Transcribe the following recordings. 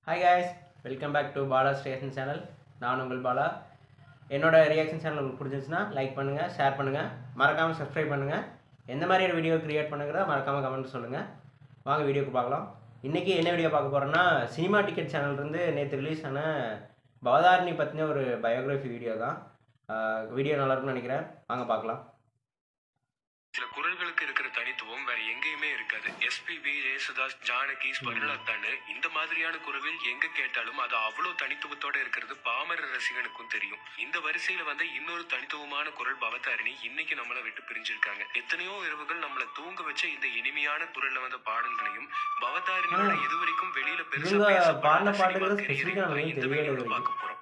Hi guys, welcome back to Bala station channel. நான் உங்கள் பாலா. என்னோட ரியாக்ஷன் சேனல் உங்களுக்கு பிடிச்சிருந்துச்சுன்னா லைக் பண்ணுங்கள், ஷேர் பண்ணுங்கள், மறக்காமல் சப்ஸ்கிரைப் பண்ணுங்கள். எந்த மாதிரியான வீடியோ க்ரியேட் பண்ணுங்கிறத மறக்காமல் கமெண்ட் சொல்லுங்கள். வாங்க வீடியோக்கு பார்க்கலாம். இன்றைக்கி என்ன வீடியோ பார்க்க போகிறோன்னா, சினிமா டிக்கெட் சேனல்லேருந்து நேற்று ரிலீஸ் ஆன பவதாரணி பற்றின ஒரு பயோகிராஃபி வீடியோ தான். வீடியோ நல்லாயிருக்குன்னு நினைக்கிறேன். வாங்க பார்க்கலாம். சில குரல்களுக்கு இருக்கிற தனித்துவம் வேற எங்கேயுமே இருக்காது. எஸ்பிபி, ஜெயசுதாஸ், ஜானகி, ஸ்வர்ணலதான்னு இந்த மாதிரியான குரலில் எங்க கேட்டாலும் அது அவ்வளவு தனித்துவத்தோட இருக்கிறது பாமர ரசிகனுக்கும் தெரியும். இந்த வரிசையில வந்த இன்னொரு தனித்துவமான குரல் பவதாரணி இன்னைக்கு நம்மளை விட்டு பிரிஞ்சிருக்காங்க. எத்தனையோ இரவுகள் நம்மளை தூங்க வச்ச இந்த இனிமையான குரல்ல வந்த பாடல்களையும் பவதாரணியோட இதுவரைக்கும் வெளியில பெருசா பேசப்படாத பார்க்க போறோம்.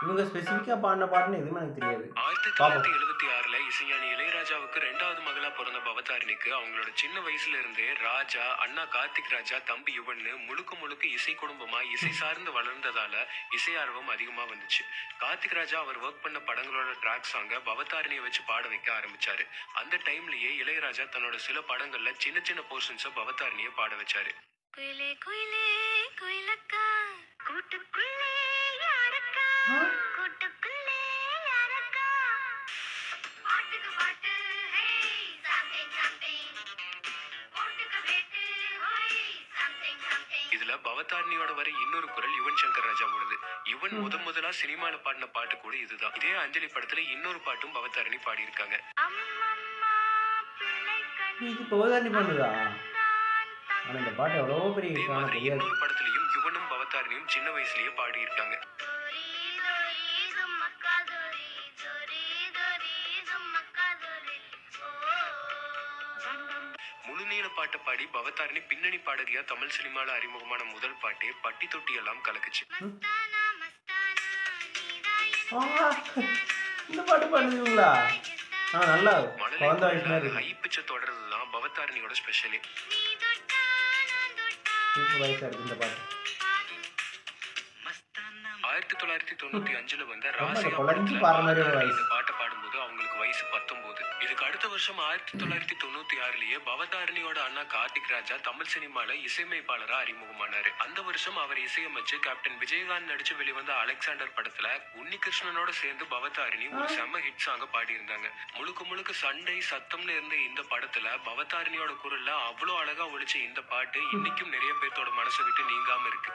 இவங்க ஸ்பெசிஃபிக்கா பாடின பாட்டுன்னு எதுவுமே எனக்கு தெரியாது. 1976ல இசைஞானி இளையராஜாவுக்கு 2வது மகளா பிறந்த பவதாரணிக்கு அவங்களோட சின்ன வயசுல இருந்தே ராஜா, அண்ணா கார்த்திக் ராஜா, தம்பி யுவன்னு முழுக்க இசை குடும்பமா இசை சார்ந்து வளர்ந்ததால இசை ஆர்வம் அதிகமா வந்துச்சு. கார்த்திக் ராஜா அவர் ஒர்க் பண்ண படங்களோட ட்ராக் சாங்க பவதாரணியை வச்சு பாட வைக்க ஆரம்பிச்சாரு. அந்த டைம்லயே இளையராஜா தன்னோட சில படங்கள்ல சின்ன போர்ஷன்ஸ பவதாரணியை பாட வச்சாரு. இதுல பவதாரணியோட வரை இன்னொரு குரல் யுவன் சங்கர் ராஜாவோடது. யுவன் முதலா சினிமால பாடின பாட்டு கூட இதுதான். இதே அஞ்சலி படத்துல இன்னொரு பாட்டும் பவதாரணி பாடி இருக்காங்க. பவதாரணி பண்ணுதா? ஆனா இந்த பாட்டு எவ்வளவு பெரிய இன்னொரு படத்துலயும் யுவனும் பவதாரணியும் சின்ன வயசுலயே பாடி இருக்காங்க. முழுநீள பாட்டை பாடி பவதாரணி பின்னணி பாடகியா தமிழ் சினிமால அறிமுகமான முதல் பாட்டே பட்டி தொட்டி எல்லாம் கலக்குச்சு. இந்த பாட்டு பாடுவீங்களா? நல்லா ஹை பிட்ச் தொடர்றதுதான் பவதாரணியோட ஸ்பெஷலே. சூப்பர் வாய்ஸா இருக்கு இந்த பாட்டு. 1995ல வந்த ராசியா இந்த பாட்டை பாடும்போது அவங்களுக்கு வயசு 19. இதுக்கு அடுத்த வருஷம் 1996லயே பவதாரணியோட அண்ணா கார்த்திக் ராஜா தமிழ் சினிமால இசையமைப்பாளரா அறிமுகமானாரு. அந்த வருஷம் அவர் இசையமைச்சு கேப்டன் விஜயகாந்த் நடிச்சு வெளிவந்த அலெக்சாண்டர் படத்துல உன்னிகிருஷ்ணனோட சேர்ந்து பவதாரணி ஒரு செம்ம ஹிட் சாங்க பாடி இருந்தாங்க. முழுக்க சண்டை சத்தம்னு இருந்த இந்த படத்துல பவதாரணியோட குரல்ல அவ்வளவு அழகா ஒழிச்ச இந்த பாட்டு இன்னைக்கும் நிறைய பேர்த்தோட மனசை விட்டு நீங்காம இருக்கு.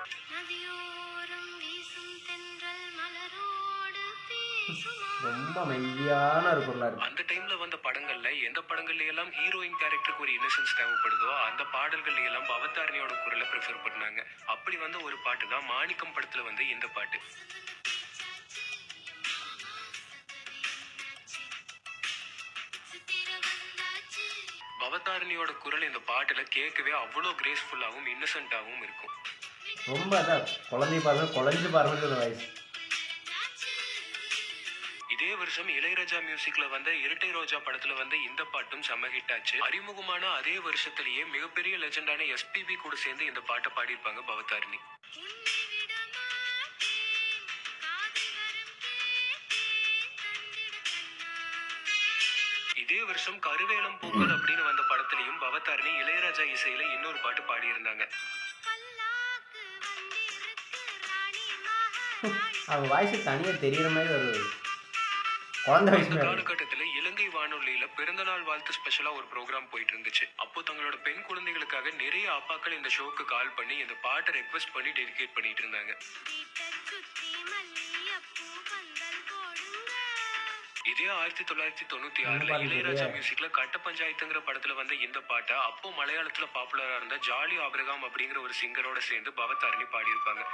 ரொம்ப மையான இருக்கும்ல. அந்த டைம்ல வந்த படங்கள்ல எந்த படங்கள்ல எல்லாம் ஹீரோயின் கேரக்டருக்கு ஒரு இன்னசென்ஸ் தேவைப்படுதோ அந்த பாடல்கள்ல எல்லாம் பவதாரணியோட குரலை ப்ரிஃபர் பண்ணாங்க. அப்படி வந்த ஒரு பாட்டு தான் மாணிக்கம் படத்துல வந்து இந்த பாட்டு. பவதாரணியோட குரல் இந்த பாட்டுல கேட்கவே அவ்வளவு கிரேஸ்ஃபுல்லாவும் இன்னசென்ட்டாவும் இருக்கும். ரொம்ப குழந்தை பாருங்க, குழஞ்சு பாருங்க வயசு. இதே வருஷம் இளையராஜா மியூசிக்ல வந்த இரட்டை ரோஜா படத்துல வந்த இந்த பாட்டும் செம்ம ஹிட் ஆச்சு. அறிமுகமான அதே வருஷத்திலேயே மிகப்பெரிய லெஜெண்டான எஸ்பிபி கூட சேர்ந்து இந்த பாட்டை பாடியிருப்பாங்க பவதாரணி. இதே வருஷம் கருவேலம் பூக்கள் அப்படின்னு வந்த படத்திலையும் பவதாரணி இளையராஜா இசையில இன்னொரு பாட்டு பாடியிருந்தாங்க. அவங்க வாய்ஸ் தனியா தெரியற மாதிரி ஒரு காலகட்டத்துல இலங்கை வானொலியில பிறந்தநாள் வாழ்த்து ஸ்பெஷலா ஒரு ப்ரோக்ராம் போயிட்டு இருந்துச்சு. அப்போ தங்களோட பெண் குழந்தைகளுக்காக நிறைய அப்பாக்கள் இந்த ஷோக்கு கால் பண்ணி இந்த பாட்டை ரெக்வெஸ்ட் பண்ணி டெடிகேட் பண்ணிட்டு இருந்தாங்க. இதே 1996ல இளையராஜா மியூசிக்ல கட்ட பஞ்சாயத்துங்கிற படத்துல வந்த இந்த பாட்டை அப்போ மலையாளத்துல பாப்புலரா இருந்த ஜாலி ஆபிரகாம் அப்படிங்கிற ஒரு சிங்கரோட சேர்ந்து பவதாரணி பாடியிருப்பாங்க.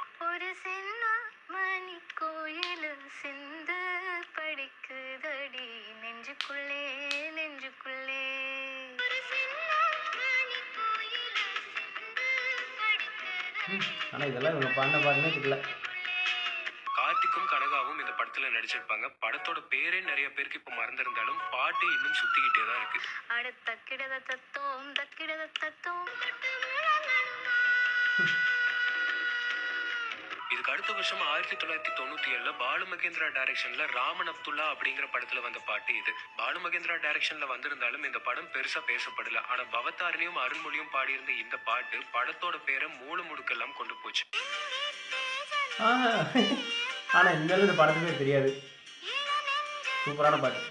ஆனா இதெல்லாம் இவங்க பாடின பாட்டுனே தெரியல. கார்த்திக்கும் கனகாவும் இந்த படத்துல நடிச்சிருப்பாங்க. படத்தோட பேரே நிறைய பேருக்கு இப்ப மறந்திருந்தாலும் பாட்டு இன்னும் சுத்திக்கிட்டே தான் இருக்கு. இதுக்கு அடுத்த அடுத்த வருஷம் 1997 பாலு மகேந்திரா டைரக்ஷன்ல ராமன் அப்துல்லா அப்படிங்கிற படத்துல வந்த பாட்டு இது. பாலு மகேந்திரா டைரக்ஷன்ல வந்திருந்தாலும் இந்த படம் பெருசா பேசப்படல. ஆனா பவதாரணியும் அருண்மொழியும் பாடியிருந்த இந்த பாட்டு படத்தோட பேரை மூணு முடுக்கெல்லாம் கொண்டு போச்சு. ஆனால் இந்த படத்து பேர் தெரியாது. சூப்பரான பாட்டு.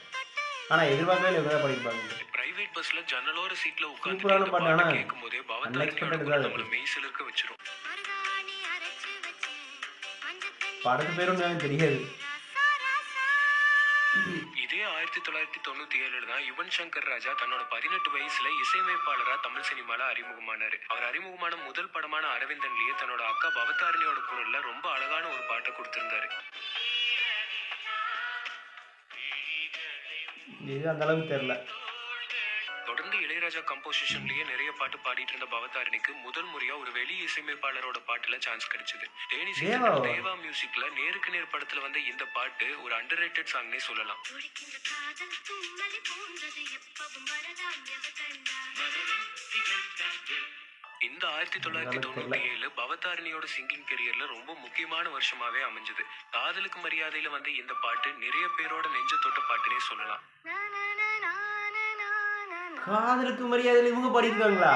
ஆனால் எதிர்பார்க்கவே இவ்வளோ பாடியிருப்பாங்க. பிரைவேட் பஸ்ல ஜன்னலோர சீட்ல உட்கார்ந்து கேட்கும் போதே பவதாரணியோட நம்மள மெய் சிலிர்க்க வச்சிரும். படத்து பேரும் தெரியாது. இதே 1997 தான் யுவன் சங்கர் ராஜா தன்னோட 18 வயசுல இசையமைப்பாளரா தமிழ் சினிமால அறிமுகமானாரு. அவர் அறிமுகமான முதல் படமான அரவிந்தன்லயே தன்னோட அக்கா பவதாரணியோட குரல்ல ரொம்ப அழகான ஒரு பாட்டை கொடுத்திருந்தாரு. இது அந்த அளவுக்கு தெரியல. தொடர்ந்து இளையராஜா கம்போசிஷன்லயே நிறைய பாட்டு பாடிட்டு இருந்த பவதாரணிக்கு முதல் முறையா ஒரு வெளி இசையமைப்பாளரோட பாட்டுல சான்ஸ் கிடைச்சது. தேவா மியூசிக்ல நேருக்கு நேர் படத்துல வந்த இந்த பாட்டு ஒரு அண்டர்ரேட்டட் சாங்னே சொல்லலாம். இந்த 1997 பவதாரணியோட சிங்கிங் கெரியர்ல ரொம்ப முக்கியமான வருஷமாவே அமைஞ்சது. காதலுக்கு மரியாதையில வந்த இந்த பாட்டு நிறைய பேரோட நெஞ்ச தொட்ட பாட்டுனே சொல்லலாம். காதலுக்கு மரியாதையில இவங்க பாடியிருக்காங்களா?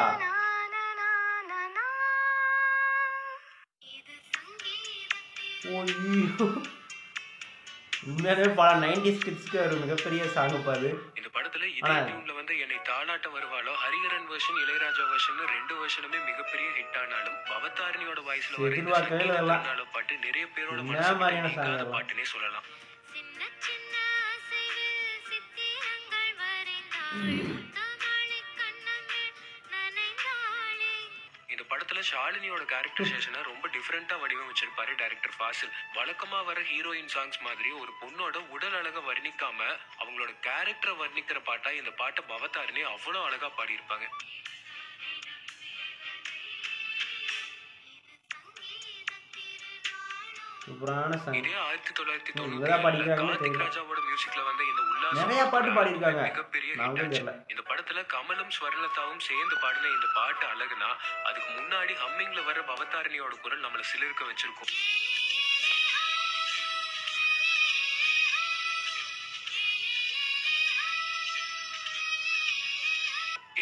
உண்மையாகவே பல 90s கிட்ஸ்க்கு ஒரு மிகப்பெரிய சாங் பாது. இந்த படத்துல இதே டியூன்ல வந்து என்னை தாளாட்ட வருவாளோ ஹரிஹரன் வெர்ஷன் இளையராஜா வெர்ஷன் ரெண்டு வெர்ஷனுமே மிகப்பெரிய ஹிட் ஆனாலும் பவதாரணியோட வாய்ஸ்ல வர பாட்டு நிறைய பேரோட மனசுல பாட்டுனே சொல்லலாம். இந்த படத்துல ஷாலினியோட கேரக்டரைசேஷனை ரொம்ப டிஃபரெண்டா வடிவமைச்சிருப்பாரு டைரக்டர் ஃபாசில். வழக்கமா வர ஹீரோயின் சாங்ஸ் மாதிரி ஒரு பொண்ணோட உடல் அழக வர்ணிக்காம அவங்களோட கேரக்டரை வர்ணிக்கிற பாட்டா இந்த பாட்டை பவதாரணி அவ்வளவு அழகா பாடியிருப்பாங்க. சூப்பரான சாங். இதே 1990 கார்த்திக் ராஜாவோட மியூசிக்ல வந்த இந்த உல்லாசம் நிறைய பாட்டு பாடியிருக்காங்க. மிகப்பெரிய ஹிட் ஆச்சு. இந்த படத்துல கமலும் ஸ்வர்ணலதாவும் சேர்ந்து பாடின இந்த பாட்டு அழகுனா அதுக்கு முன்னாடி ஹம்மிங்ல வர பவதாரணியோட குரல் நம்மள சிலிர்க்க வச்சிருக்கும்.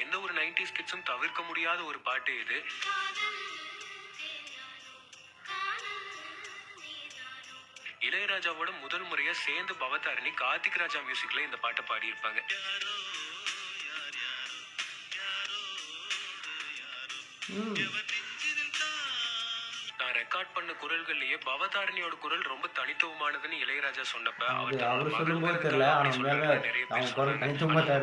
எந்த ஒரு 90s கிட்ஸும் தவிர்க்க முடியாத ஒரு பாட்டு இது. இளையராஜாவோட முதல் முறையா சேர்ந்து பவதாரணி கார்த்திக் ராஜா மியூசிக்ல இந்த பாட்டை பாடியிருப்பாங்க. நான் ரெக்கார்ட் பண்ண குரல்கள்லயே பவதாரணியோட குரல் ரொம்ப தனித்துவமானதுன்னு இளையராஜா சொன்னப்ப அவர்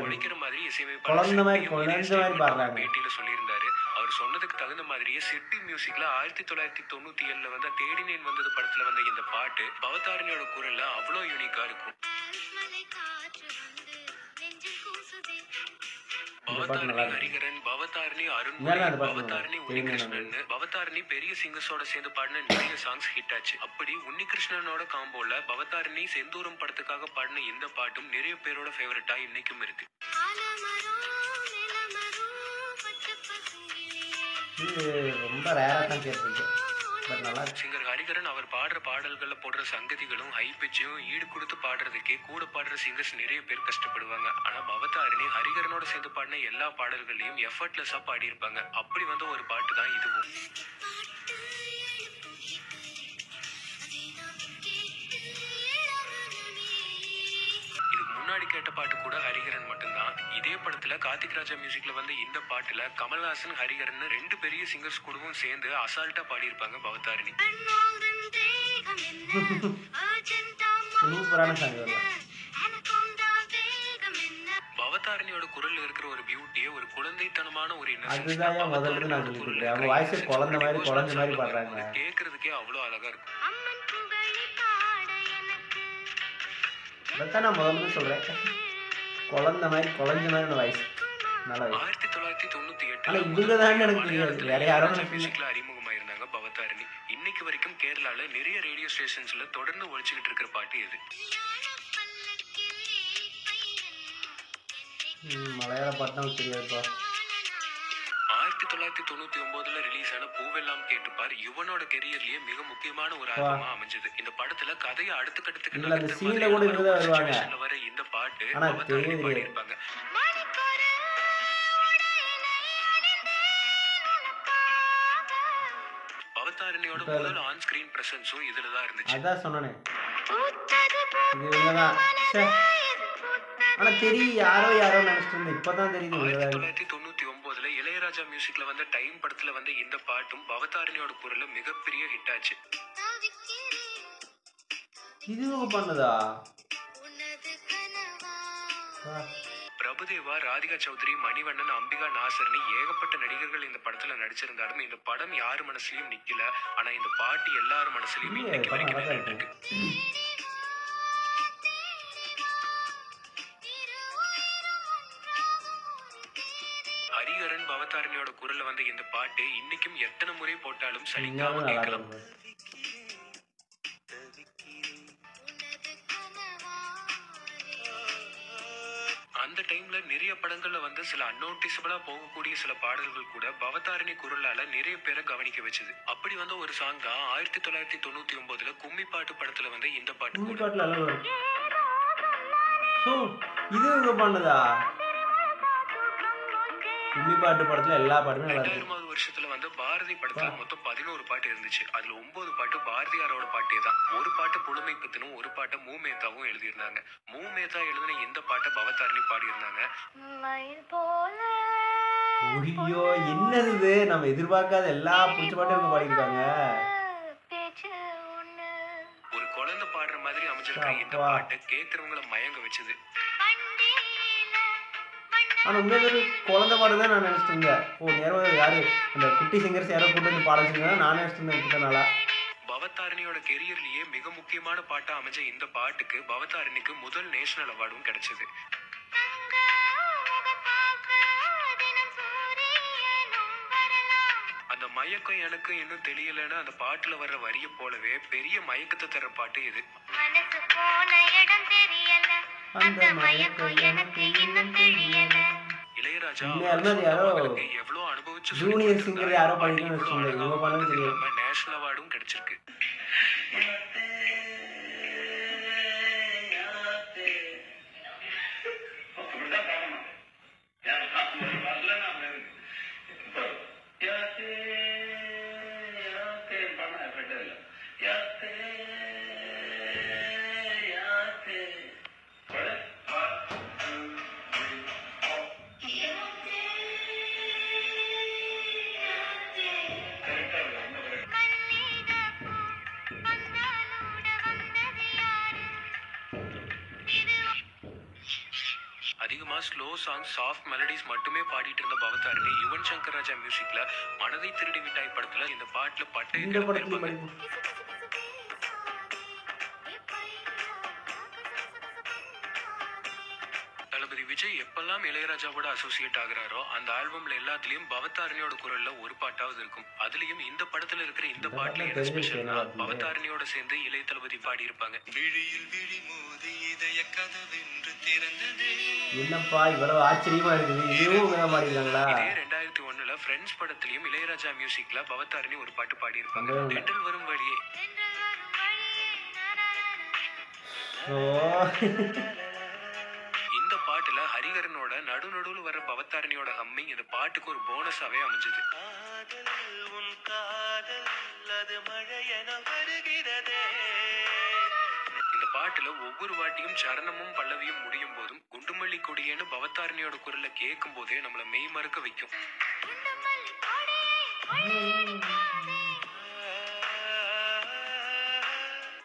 உழைக்கிற மாதிரி இசையமைப்பாளர் பேட்டியில சொல்லியிருந்தாரு. அவர் சொன்னதுக்கு தகுந்த மாதிரியே சிட்டி மியூசிக்ல 1997 வந்த தேடினேன் வந்தது படத்துல வந்த இந்த பாட்டு பவதாரணியோட குரல்ல அவ்வளோ யூனிக்கா இருக்கும். பவதாரணி ஹரிஹரன், பவதாரணி அருண்மொழி, பவதாரணி உன்னிகிருஷ்ணன், பவதாரணி பெரிய சிங்கர்ஸோட சேர்ந்து பாடின நிறைய சாங்ஸ் ஹிட் ஆச்சு. அப்படி உன்னிகிருஷ்ணனோட காம்போல பவதாரணி செந்தூரம் படத்துக்காக பாடின இந்த பாட்டும் நிறைய பேரோட ஃபேவரட்டா இன்னைக்கும் இருக்கு. ரொம்ப ரேரா தான் கேட்டிருக்கேன். சிங்கர் ஹரிஹரன் அவர் பாடுற பாடல்கள்ல போடுற சங்கதிகளும் ஹை பிச்சும் ஈடு கொடுத்து பாடுறதுக்கே கூட பாடுற சிங்கர்ஸ் நிறைய பேர் கஷ்டப்படுவாங்க. ஆனா பவதாரணி ஹரிஹரனோட சேர்ந்து பாடின எல்லா பாடல்களையும் எஃபர்ட்லெஸ்ஸா பாடியிருப்பாங்க. அப்படி வந்த ஒரு பாட்டு தான் இதுவும். முன்னாடி கேட்ட பாட்டு கூட ஹரிஹரன் மட்டும்தான். இதே படத்துல கார்த்திக் ராஜா மியூசிக்ல வந்து இந்த பாட்டுல கமல்ஹாசன் ஹரிஹரன் ரெண்டு பெரிய சிங்கர்ஸ் கூடவும் சேர்ந்து அசால்ட்டா பாடியிருப்பாங்க பவதாரணி. பவதாரணியோட குரல் இருக்கிற ஒரு பியூட்டியே ஒரு குழந்தைத்தனமான ஒரு கேக்குறதுக்கே அவ்வளவு அழகா இருக்கும். நான் முதல்ல சொல்றேன் குழந்தை மாதிரி குழந்தை மாதிரி வாய்ஸ் நல்லா 1998 வேற யாரும் மியூசிக்ல அறிமுகமாயிருந்தாங்க பவதாரணி. இன்னைக்கு வரைக்கும் கேரளால நிறைய ரேடியோ ஸ்டேஷன்ஸ்ல தொடர்ந்து ஒழிச்சுக்கிட்டு இருக்கிற பாட்டு இது. மலையாள பாட்டுனா தெரியாதுப்பா. 1999 ரிலீஸ் ஆன பூவெல்லாம் கேட்டுப்பார் யுவனோட கெரியர்லயே மிக முக்கியமான ஒரு ஆல்பமா அமைஞ்சது. இந்த படத்துல கதையை அடுத்த கட்டத்துக்கு வர இந்த பாட்டு பவதாரணி பாடியிருப்பாங்க. பவதாரணியோட முதல் ஆன் ஸ்கிரீன் பிரசன்ஸும் இதுலதான் இருந்துச்சு. அதான் சொன்னேன், இது இவங்கதான். ஆனா தெரியும், யாரோ நினைச்சிட்டு இருந்தேன், இப்பதான் தெரியுது. 1999 இளையராஜா மியூசிக்ல வந்த டைம் படத்துல வந்த இந்த பாட்டும் பவதாரணியோட குரல்ல மிகப்பெரிய ஹிட் ஆச்சு. இது பண்ணதா பிரபுதேவா, ராதிகா சௌத்ரி, மணிவண்ணன், அம்பிகா நாசர்னு ஏகப்பட்ட நடிகர்கள் இந்த படத்துல நடிச்சிருந்தாலும் இந்த படம் யாரு மனசுலயும் நிக்கல. ஆனா இந்த பாட்டு எல்லாரும் மனசுலயும் இன்னைக்கு வரைக்கும் நின்னுட்டு இருக்கு. ஹரிஹரன் பவதாரணியோட குரல்ல வந்த இந்த பாட்டு இன்னைக்கும் எத்தனை முறை போட்டாலும் சலிக்காம கேட்கலாம். அந்த டைம்ல நிறைய படங்கள்ல வந்து சில அன்னோட்டிசபிளா போகக்கூடிய சில பாடல்கள் கூட பவதாரணி குரலால நிறைய பேரை கவனிக்க வச்சது. அப்படி வந்த ஒரு சாங் தான் 1999 கும்மி பாட்டு படத்துல வந்து இந்த பாட்டு. இது பண்ணதா கும்மி பாட்டு படத்துல எல்லா பாட்டுமே 2000வது வருஷத்துல வந்து பாரதி படத்துல மொத்தம் 11 பாட்டு இருந்துச்சு. அதுல 9 பாட்டு பாரதியாரோட பாட்டே தான். ஒரு பாட்டு புலமை பித்தனும் ஒரு பாட்டை மூமேதாவும் எழுதியிருந்தாங்க. மூமேதா எழுதின இந்த பாட்டை பவதாரணி பாடியிருந்தாங்க. ஐயோ என்னது, நம்ம எதிர்பார்க்காத எல்லா பிடிச்ச பாட்டும் இவங்க பாடியிருக்காங்க. ஒரு குழந்தை பாடுற மாதிரி அமைஞ்சிருக்க இந்த பாட்டு கேட்கறவங்களை மயங்க வச்சது. ஆனால் உண்மையாக குழந்தை பாடு தான் நான் நினச்சிட்டு இருந்தேன். நேரம் யாரு அந்த குட்டி சிங்கர்ஸ் யாரோ கூட்டு வந்து பாட வச்சிருக்காங்க, நான் நினச்சிட்டு இருந்தேன் கிட்டனால. பவதாரணியோட கெரியர்லயே மிக முக்கியமான பாட்டா அமைஞ்ச இந்த பாட்டுக்கு பவதாரணிக்கு முதல் நேஷனல் அவார்டும் கிடைச்சது. அந்த மயக்கம் எனக்கு இன்னும் தெரியலன்னு அந்த பாட்டுல வர்ற வரிய போலவே பெரிய மயக்கத்தை தர பாட்டு இது. இளையராஜா எவ்வளவு அனுபவிச்சு ஜூனியர் சிங்கர் யாரோ நேஷனல் அவார்டும் கிடைச்சிருக்கு. அதிகமா ஸ்லோ சாங்ஸ், சாஃப்ட் மெலடிஸ் மட்டுமே பாடிட்டு இருந்த பவதாரணி யுவன் சங்கர் ராஜா மியூசிக்ல மனதை திருடி விட்டாய் படத்துல இந்த பாட்டுல பட்டை தளபதி விஜய் எப்பெல்லாம் இளையராஜாவோட அசோசியேட் ஆகுறாரோ அந்த ஆல்பம்ல எல்லாத்துலயும் பவதாரணியோட குரல்ல ஒரு பாட்டாவது இருக்கும். அதுலயும் இந்த படத்துல இருக்கிற இந்த பாட்டுல என்ன ஸ்பெஷல்னா பவதாரணியோட சேர்ந்து இளைய தளபதி பாடி இருப்பாங்க. என்னப்பா இவ்வளவு ஆச்சரியமா இருக்குது, இதுவும் பாடிருக்காங்களா? இதே 2001ல ஃப்ரெண்ட்ஸ் படத்திலயும் இளையராஜா மியூசிக்ல பவதாரணி ஒரு பாட்டு பாடி இருப்பாங்க, தென்றல் வரும் வழியே. இந்த பாட்டுல ஹரிஹரனோட நடுநடுவுல வர பவதாரணியோட ஹம்மிங் இந்த பாட்டுக்கு ஒரு போனஸாவே அமைஞ்சது. இந்த பாட்டுல ஒவ்வொரு வாட்டியும் சரணமும் பல்லவியும் முடியும் போதும் குண்டுமல்லி கொடியேன்னு பவதாரணியோட குரல்ல கேட்கும் போதே நம்மள மெய் மறக்க வைக்கும்.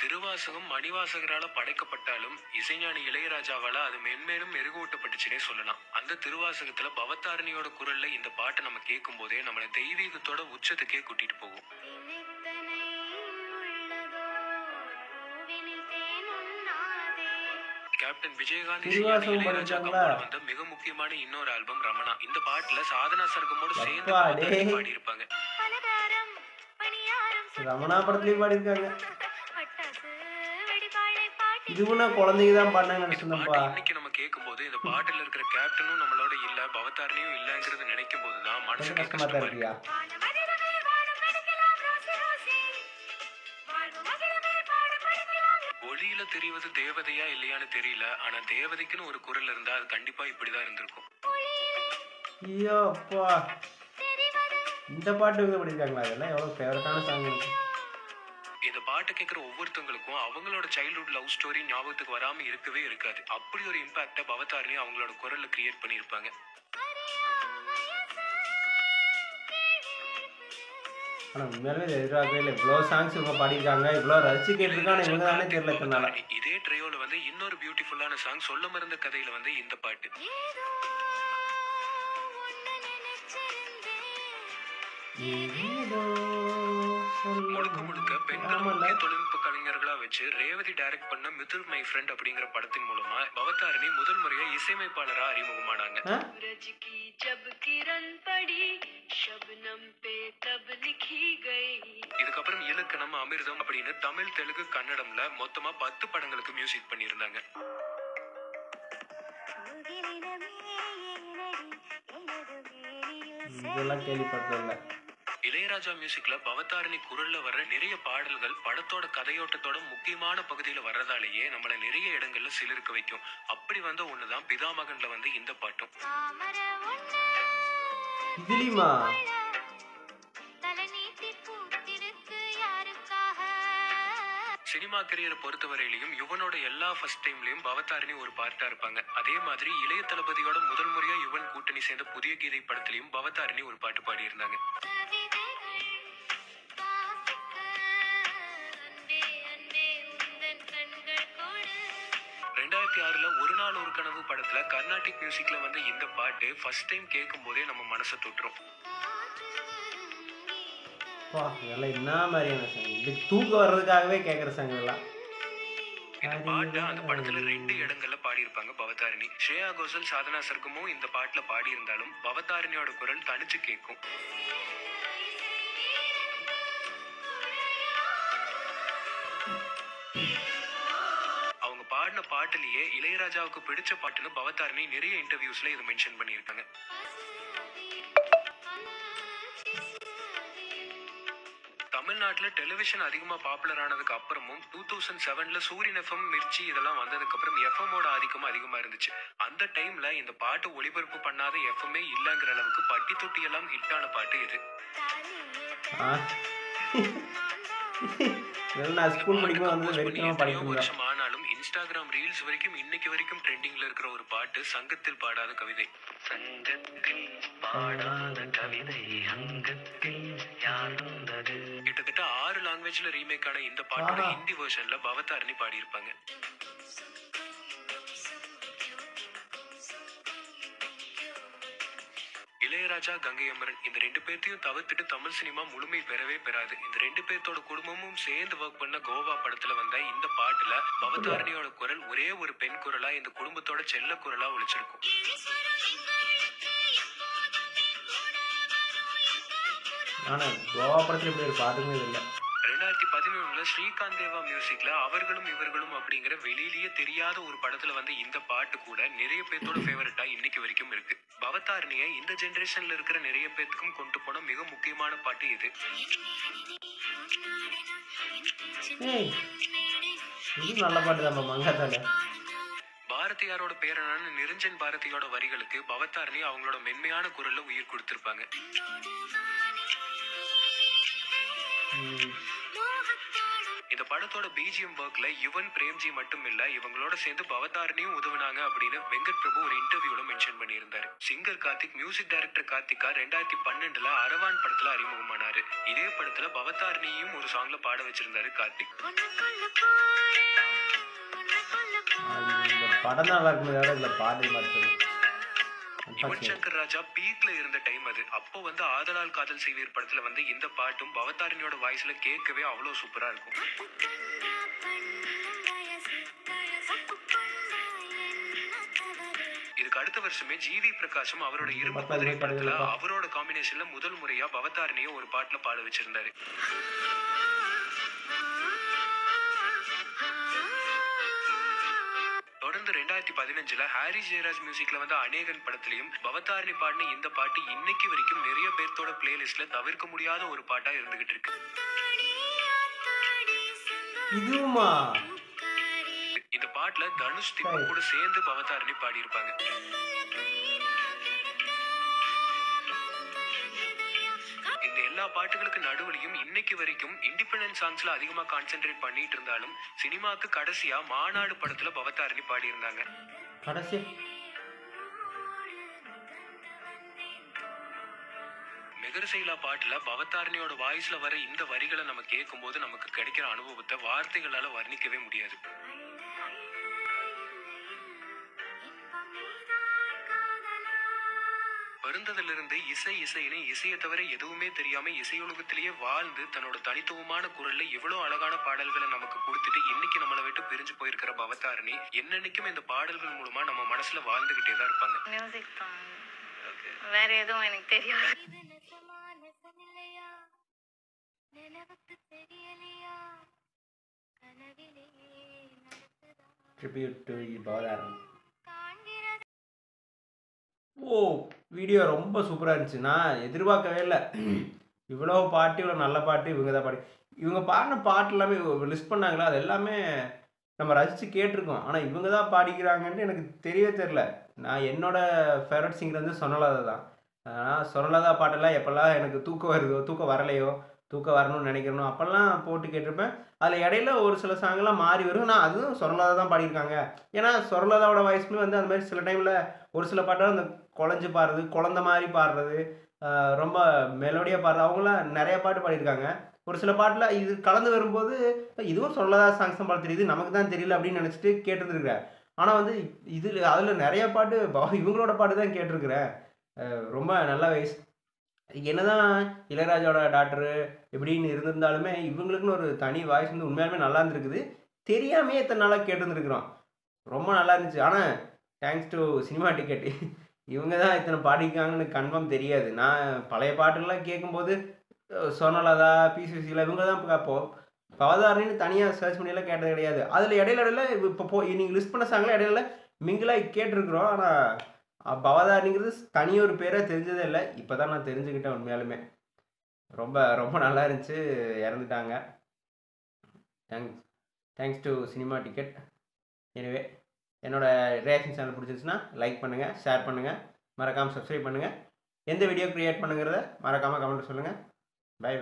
திருவாசகம் மணிவாசகரால படைக்கப்பட்டாலும் இசைஞானி இளையராஜாவால அது மென்மேலும் மெருகூட்டப்பட்டுச்சுனே சொல்லலாம். அந்த திருவாசகத்துல பவதாரணியோட குரல்ல இந்த பாட்டை நம்ம கேட்கும் போதே நம்மள தெய்வீகத்தோட உச்சத்துக்கே கூட்டிட்டு போகும். கேப்டன் விஜயகாந்த் இளையராஜா வந்த மிக முக்கியமான இன்னொரு ஆல்பம் ரமணா. இந்த பாட்டுல சாதனா சர்கமோடு சேர்ந்து பாடி இருப்பாங்க. ரமணா படத்துலயும் பாடி இருக்காங்க. இதுவும் நான் குழந்தைங்க தான் பாடினாங்க இன்னைக்கு நம்ம கேட்கும் போது இந்த பாட்டுல இருக்கிற கேப்டனும் நம்மளோட இல்ல பவதாரணியும் இல்லங்கிறது நினைக்கும் போதுதான் மனசுக்கே கஷ்டமா தான் கஷ்டமா இருக்கியா? இருக்கு. ஒளியில தெரிவது தேவதையா இல்லையான்னு தெரியல. ஆனா தேவதைக்குன்னு ஒரு குரல் இருந்தா அது கண்டிப்பா இப்படிதான் இருந்திருக்கும். ஐயோ அப்பா, இந்த பாட்டு இது பண்ணியிருக்காங்களா? அதெல்லாம் எவ்வளோ ஃபேவரட்டான சாங் இருக்கு. இந்த பாட்டு கேட்குற ஒவ்வொருத்தவங்களுக்கும் அவங்களோட சைல்ட்ஹுட் லவ் ஸ்டோரி ஞாபகத்துக்கு வராம இருக்கவே இருக்காது. அப்படி ஒரு இம்பாக்ட பவதாரணி அவங்களோட குரல்ல கிரியேட் பண்ணியிருப்பாங்க. ஆனால் உண்மையாலுமே இது எதிர்பார்க்கவே இல்லை. இவ்வளோ சாங்ஸ் இவங்க பாடியிருக்காங்க, இவ்வளோ ரசிச்சு கேட்டிருக்காங்க, இவங்க தானே தெரியல இத்தனால. இதே ட்ரையோல வந்து இன்னொரு பியூட்டிஃபுல்லான சாங் சொல்ல மறந்த கதையில வந்து இந்த பாட்டு. முழுக்க முழுக்க பெண்களை முக்கிய தொழில்நுட்ப கலைஞர்களா வச்சு ரேவதி டைரக்ட் பண்ண மிதுல் மை ஃப்ரெண்ட் அப்படிங்கிற படத்தின் மூலமா பவதாரணி முதல் முறையா இசையமைப்பாளரா அறிமுகமானாங்க. இதுக்கப்புறம் இலக்கணம், அமிர்தம் அப்படின்னு தமிழ், தெலுங்கு, கன்னடம்ல மொத்தமா 10 படங்களுக்கு மியூசிக் பண்ணியிருந்தாங்க. இதெல்லாம் கேள்விப்பட்டதில்லை. இளையராஜா மியூசிக்ல பவதாரணி குரல்ல வர்ற நிறைய பாடல்கள் படத்தோட கதையோட்டத்தோட முக்கியமான பகுதியில வர்றதாலேயே நம்மள நிறைய இடங்கள்ல சிலிர்க்க வைக்கும். அப்படி வந்த ஒண்ணுதான் பிதாமகன்ல வந்து இந்த பாட்டும். இதுலயுமா? சினிமா கரியரை பொறுத்தவரையிலையும் யுவனோட எல்லா ஃபர்ஸ்ட் டைம்லயும் பவதாரணி ஒரு பார்ட்டா இருப்பாங்க. அதே மாதிரி இளைய தளபதியோட முதல் முறையா யுவன் கூட்டணி சேர்ந்த புதிய கீதை படத்திலையும் பவதாரணி ஒரு பாட்டு பாடி இருந்தாங்க. 2006ல ஒரு நாள் ஒரு கனவு படத்துல கர்நாடிக் மியூசிக்ல வந்து இந்த பாட்டு ஃபர்ஸ்ட் டைம் கேட்கும் போதே நம்ம மனசை தொட்டுரும். இதெல்லாம் என்ன மாதிரியான சாங்? இதுக்கு தூக்கம் வர்றதுக்காகவே கேட்குற சாங் எல்லாம். இந்த பாட்டு அந்த படத்துல 2 இடங்கள்ல பாடியிருப்பாங்க பவதாரணி. ஸ்ரேயா கோஷல், சாதனா சர்கமும் இந்த பாட்டுல பாடி இருந்தாலும் பவதாரணியோட குரல் தனிச்சு கேட்கும். அவங்க பாடின பாட்டுலயே இளையராஜாவுக்கு பிடிச்ச பாட்டுன்னு பவதாரணி நிறைய இன்டர்வியூஸ்ல இது மென்ஷன் பண்ணியிருக்காங்க. தமிழ்நாட்டுல டெலிவிஷன் அதிகமா பாப்புலர் ஆனதுக்கு அப்புறமும் 2007ல சூரியன் எஃப்எம், மிர்ச்சி இதெல்லாம் வந்ததுக்கு அப்புறம் எஃப்எம்மோட ஆதிக்கம் அதிகமா இருந்துச்சு. அந்த டைம்ல இந்த பாட்டு ஒளிபரப்பு பண்ணாத எஃப்எம்ஏ இல்லங்கிற அளவுக்கு பட்டி தொட்டி எல்லாம் ஹிட்டான பாட்டு இது. வருஷம் ஆனாலும் இன்ஸ்டாகிராம் ரீல்ஸ் வரைக்கும் இன்னைக்கு வரைக்கும் ட்ரெண்டிங்ல இருக்கிற ஒரு பாட்டு சங்கத்தில் பாடாத கவிதை. சங்கத்தில் பாடாத கவிதை அங்கத்தில் யாழ்ந்தது. கிட்டத்தட்ட 6 லாங்குவேஜ்ல ரீமேக் ஆன இந்த பாட்டோட ஹிந்தி வெர்ஷன்ல பவதாரணி பாடியிருப்பாங்க. இளையராஜா, கங்கை அமரன் இந்த 2 பேர்த்தையும் தவிர்த்துட்டு தமிழ் சினிமா முழுமை பெறவே பெறாது. இந்த 2 பேர்த்தோட குடும்பமும் சேர்ந்து ஒர்க் பண்ண கோவா படத்துல வந்த இந்த பாட்டுல பவதாரணியோட குரல் ஒரே ஒரு பெண் குரலா இந்த குடும்பத்தோட செல்ல குரலா ஒலிச்சிருக்கும். ஆனா கோவா படத்துல இப்படி ஒரு பாட்டுமே இல்லை. 2011ல ஸ்ரீகாந்த் தேவா மியூசிக்ல அவர்களும் இவர்களும் அப்படிங்கிற வெளியிலேயே தெரியாத ஒரு படத்துல வந்து இந்த பாட்டு கூட நிறைய பேர்த்தோட ஃபேவரட்டா இன்னைக்கு வரைக்கும் இருக்கு. பவதாரணியை இந்த ஜெனரேஷன்ல இருக்கிற நிறைய பேத்துக்கும் கொண்டு போன மிக முக்கியமான பாட்டு இது. நல்ல பாட்டு தான் மங்காத்தால. பாரதியாரோட பேரனான நிரஞ்சன் பாரதியோட வரிகளுக்கு பவதாரணி அவங்களோட மென்மையான குரல்ல உயிர் கொடுத்திருப்பாங்க. இந்த படத்தோட பிஜிஎம் ஒர்க்ல யுவன், பிரேம்ஜி மட்டும் இல்ல இவங்களோட சேர்ந்து பவதாரணியும் உதவுனாங்க அப்படின்னு வெங்கட் பிரபு ஒரு இன்டர்வியூல மென்ஷன் பண்ணியிருந்தாரு. Singer Karthik, music director Karthika 2012ல அரவான் படத்துல அறிமுகமானாரு. இதே படத்துல பவதாரணியும் ஒரு சாங்ல பாட வச்சிருந்தாரு கார்த்திக். படம் நல்லா இருக்கும், பாடல் மட்டும். யுவன் சங்கர் ராஜா பீக்ல இருந்த டைம் அது. அப்போ வந்து ஆதலால் காதல் செய்வீர் படத்துல வந்து இந்த பாட்டும் பவதாரணியோட வாய்ஸ்ல கேட்கவே அவ்வளவு சூப்பரா இருக்கும். இதுக்கு அடுத்த வருஷமே ஜிவி பிரகாஷும் அவரோட இரும்பு குதிரை படத்துல அவரோட காம்பினேஷன்ல முதல் முறையா பவதாரணியை ஒரு பாட்டுல பாட வச்சிருந்தாரு. தொடர்ந்து 2015 ஹாரி ஜெயராஜ் மியூசிக்ல வந்த அநேகன் படத்திலையும் பவதாரணி பாடின இந்த பாட்டு இன்னைக்கு வரைக்கும் நிறைய பேர்த்தோட பிளேலிஸ்ட்ல தவிர்க்க முடியாத ஒரு பாட்டா இருந்துகிட்டு இருக்கு. இதுவுமா இந்த பாட்டுல தனுஷ் திப்பு கூட சேர்ந்து பவதாரணி பாடியிருப்பாங்க. இந்த எல்லா பாட்டுகளுக்கு நடுவுலையும் இன்னைக்கு வரைக்கும் இண்டிபெண்டன்ட் சாங்ஸ்ல அதிகமா கான்சென்ட்ரேட் பண்ணிட்டு இருந்தாலும் சினிமாக்கு கடைசியா மாநாடு படத்துல பவதாரணி பாடியிருந்தாங்க. கடைசி மெகரசைலா பாட்டுல பவதாரணியோட வாய்ஸ்ல வர இந்த வரிகளை நம்ம கேட்கும் போது நமக்கு கிடைக்கிற அனுபவத்தை வார்த்தைகளால வர்ணிக்கவே முடியாது. பிறந்ததிலிருந்து இசைன்னு இசையை தவிர எதுவுமே தெரியாம இசையுலகத்திலேயே வாழ்ந்து தன்னோட தனித்துவமான குரல்ல எவ்வளவு அழகான பாடல்களை நமக்கு கொடுத்துட்டு இன்னைக்கு நம்மளை விட்டு பிரிஞ்சு போயிருக்கிற பவதாரணி என்னன்னைக்கும் இந்த பாடல்கள் மூலமா நம்ம மனசுல வாழ்ந்துகிட்டே தான் இருப்பாங்க. மியூசிக் தான், வேற எதுவும் எனக்கு தெரியாது. Tribute to Bhavatharini. ஓ, வீடியோ ரொம்ப சூப்பராக இருந்துச்சு. நான் எதிர்பார்க்கவே இல்லை இவ்வளோ பாட்டு, இவ்வளோ நல்ல பாட்டு இவங்க தான் பாடி. இவங்க பாடின பாட்டு எல்லாமே லிஸ்ட் பண்ணாங்களா, அது எல்லாமே நம்ம ரசித்து கேட்டிருக்கோம். ஆனால் இவங்க தான் பாடிக்கிறாங்கன்ட்டு எனக்கு தெரியவே தெரில. நான் என்னோடய ஃபேவரட் சிங்கர் வந்து சொர்ணலதா தான். ஆனால் சொர்ணலதா பாட்டெல்லாம் எப்போல்லாம் எனக்கு தூக்கம் வருதோ, தூக்கம் வரலையோ, தூக்கம் வரணும்னு நினைக்கிறனோ அப்போல்லாம் போட்டு கேட்டிருப்பேன். அதில் இடையில ஒரு சில சாங்கெல்லாம் மாறி வரும். நான் அதுவும் சொர்ணலதா தான் பாடியிருக்காங்க. ஏன்னா சொர்ணலதாவோட வாய்ஸ்மே வந்து அந்த மாதிரி சில டைமில் ஒரு சில பாட்டெல்லாம் அந்த குழஞ்சி பாடுறது, குழந்த மாதிரி பாடுறது, ரொம்ப மெலோடியாக பாடுறது, அவங்களாம் நிறைய பாட்டு பாடியிருக்காங்க. ஒரு சில பாட்டில் இது கலந்து வரும்போது இதுவும் சொர்ணலதா சாங்ஸ் தான் பாட தெரியுது, நமக்கு தான் தெரியல அப்படின்னு நினச்சிட்டு கேட்டுருக்கிறேன். ஆனால் வந்து அதில் நிறைய பாட்டு இவங்களோட பாட்டு தான் கேட்டிருக்கிறேன். ரொம்ப நல்ல வயசு. என்னதான் இளையராஜாவோட டாக்டரு எப்படின்னு இருந்திருந்தாலுமே இவங்களுக்குன்னு ஒரு தனி வாய்ஸ் வந்து உண்மையாலுமே நல்லா இருந்திருக்குது. தெரியாமையே இத்தனை நாளாக கேட்டுருந்துருக்குறோம். ரொம்ப நல்லா இருந்துச்சு. ஆனால் தேங்க்ஸ் டு சினிமா டிக்கெட், இவங்க தான் இத்தனை பாடிக்காங்கன்னு கன்ஃபார்ம் தெரியாது. நான் பழைய பாட்டுகள்லாம் கேட்கும்போது சொர்ணலதா, பிசிசியில் இவங்க தான் பார்ப்போம். பவதாரணின்னு தனியாக சர்ச் பண்ணியெல்லாம் கேட்டது கிடையாது. அதில் இடையில இப்போ நீங்கள் லிஸ்ட் பண்ண சாங்கில் இடையில மிங்கிலாக கேட்டிருக்கிறோம். ஆனால் பவதாரணிங்கிறது தனி ஒரு பேராக தெரிஞ்சதே இல்லை. இப்போ தான் நான் தெரிஞ்சுக்கிட்டேன். உண்மையாலுமே ரொம்ப ரொம்ப நல்லா இருந்துச்சு. இறந்துட்டாங்க. Thanks to cinema ticket. எனவே என்னோடய ரியாக்ஷன் சேனல் பிடிச்சிருச்சுன்னா லைக் பண்ணுங்கள், ஷேர் பண்ணுங்கள், மறக்காமல் சப்ஸ்கிரைப் பண்ணுங்கள். எந்த வீடியோ க்ரியேட் பண்ணுங்கிறத மறக்காமல் கமெண்ட் சொல்லுங்கள். பை.